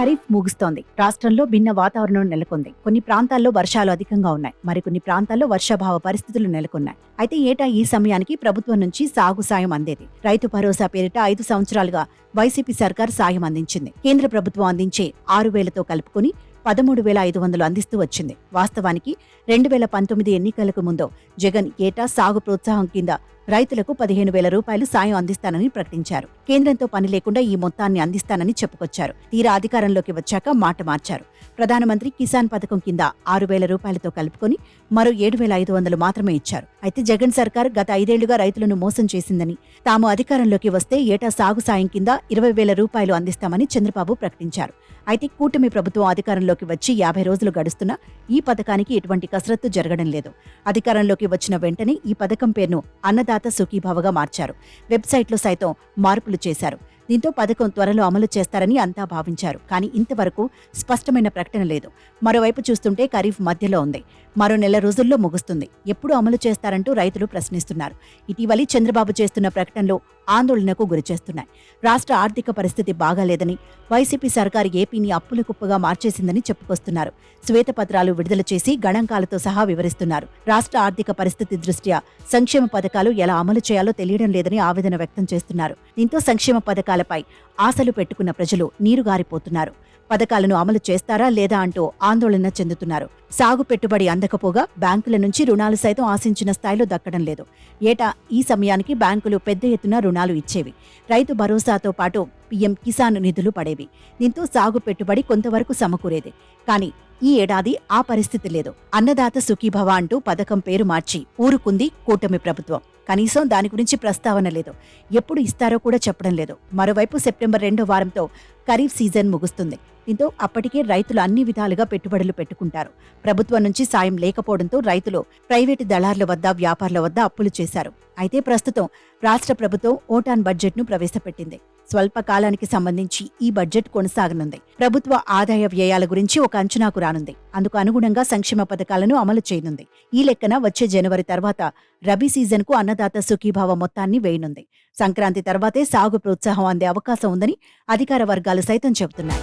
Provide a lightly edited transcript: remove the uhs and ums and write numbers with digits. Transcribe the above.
ఖరీఫ్ ముగుస్తోంది. రాష్ట్రంలో భిన్న వాతావరణం నెలకొంది. కొన్ని ప్రాంతాల్లో వర్షాలు అధికంగా ఉన్నాయి. మరికొన్ని ప్రాంతాల్లో వర్షాభావ పరిస్థితులు నెలకొన్నాయి. అయితే ఏటా ఈ సమయానికి ప్రభుత్వం నుంచి సాగు సాయం అందేది. రైతు భరోసా పేరిట 5 సంవత్సరాలుగా వైసీపీ సర్కార్ సాయం అందించింది. కేంద్ర ప్రభుత్వం అందించే 6,000తో కలుపుకుని 13,500 అందిస్తూ వచ్చింది. వాస్తవానికి 2019 ఎన్నికలకు ముందు జగన్ ఏటా సాగు ప్రోత్సాహం కింద రైతులకు 15,000 రూపాయలు సాయం అందిస్తానని ప్రకటించారు. కేంద్రంతో పని లేకుండా ఈ మొత్తాన్ని అందిస్తానని చెప్పుకొచ్చారు. తీరా అధికారంలోకి వచ్చాక మాట మార్చారు. ప్రధానమంత్రి కిసాన్ పథకం కింద 6,000 రూపాయలతో కలుపుకొని మరో 7,500 మాత్రమే ఇచ్చారు. అయితే జగన్ సర్కార్ గత 5 ఏళ్లుగా రైతులను మోసం చేసిందని, తాము అధికారంలోకి వస్తే ఏటా సాగు సాయం కింద 20,000 రూపాయలు అందిస్తామని చంద్రబాబు ప్రకటించారు. అయితే కూటమి ప్రభుత్వం అధికారంలోకి వచ్చి 50 రోజులు గడుస్తున్నా ఈ పథకానికి ఎటువంటి కసరత్తు జరగడం లేదు. అధికారంలోకి వచ్చిన వెంటనే ఈ పథకం పేరును అన్నదాత సుఖీభవగా మార్చారు. వెబ్సైట్లో సైతం మార్పులు చేశారు. దీంతో పథకం త్వరలో అమలు చేస్తారని అంతా భావించారు. కానీ ఇంతవరకు స్పష్టమైన ప్రకటన లేదు. మరోవైపు చూస్తుంటే ఖరీఫ్ మధ్యలో ఉంది. మరో నెల రోజుల్లో ముగుస్తుంది. ఎప్పుడు అమలు చేస్తారంటూ రైతులు ప్రశ్నిస్తున్నారు. ఇటీవలి చంద్రబాబు చేస్తున్న ప్రకటనలు ఆందోళనకు గురిచేస్తున్నాయి. రాష్ట్ర ఆర్థిక పరిస్థితి బాగాలేదని, వైసీపీ సర్కారు ఏపీని అప్పుల కుప్పగా మార్చేసిందని చెప్పుకొస్తున్నారు. శ్వేతపత్రాలు విడుదల చేసి గణాంకాలతో సహా వివరిస్తున్నారు. రాష్ట్ర ఆర్థిక పరిస్థితి దృష్ట్యా సంక్షేమ పథకాలు ఎలా అమలు చేయాలో తెలియడం లేదని ఆవేదన వ్యక్తం చేస్తున్నారు. దీంతో సంక్షేమ పథకాలపై ఆశలు పెట్టుకున్న ప్రజలు నీరుగారిపోతున్నారు. పథకాలను అమలు చేస్తారా లేదా అంటూ ఆందోళన చెందుతున్నారు. సాగు పెట్టుబడి అందకపోగా బ్యాంకుల నుంచి రుణాలు సైతం ఆశించిన స్థాయిలో దక్కడం లేదు. ఏటా ఈ సమయానికి బ్యాంకులు పెద్ద ఎత్తున రుణాలు ఇచ్చేవి. రైతు భరోసాతో పాటు పీఎం కిసాన్ నిధులు పడేవి. దీంతో సాగు పెట్టుబడి కొంతవరకు సమకూరేది. కానీ ఈ ఏడాది ఆ పరిస్థితి లేదు. అన్నదాత సుఖీభవ అంటూ పథకం పేరు మార్చి ఊరుకుంది కూటమి ప్రభుత్వం. కనీసం దాని గురించి ప్రస్తావన లేదు. ఎప్పుడు ఇస్తారో కూడా చెప్పడం లేదు. మరోవైపు సెప్టెంబర్ 2వ వారంతో ఖరీఫ్ సీజన్ ముగుస్తుంది. దీంతో అప్పటికే రైతులు అన్ని విధాలుగా పెట్టుబడులు పెట్టుకుంటారు. ప్రభుత్వం నుంచి సాయం లేకపోవడంతో రైతులు ప్రైవేటు దళార్ల వద్ద, వ్యాపారుల వద్ద అప్పులు చేశారు. అయితే ప్రస్తుతం రాష్ట్ర ప్రభుత్వం ఓటాన్ బడ్జెట్ను ప్రవేశపెట్టింది. స్వల్ప కాలానికి సంబంధించి ఈ బడ్జెట్ కొనసాగనుంది. ప్రభుత్వ ఆదాయ వ్యయాల గురించి ఒక అంచనాకు రానుంది. అందుకు అనుగుణంగా సంక్షేమ పథకాలను అమలు చేయనుంది. ఈ లెక్కన వచ్చే జనవరి తర్వాత రబీ సీజన్కు అన్నదాత సుఖీభావ మొత్తాన్ని వేయనుంది. సంక్రాంతి తర్వాతే సాగు ప్రోత్సాహం అందే అవకాశం ఉందని అధికార వర్గాలు సైతం చెబుతున్నాయి.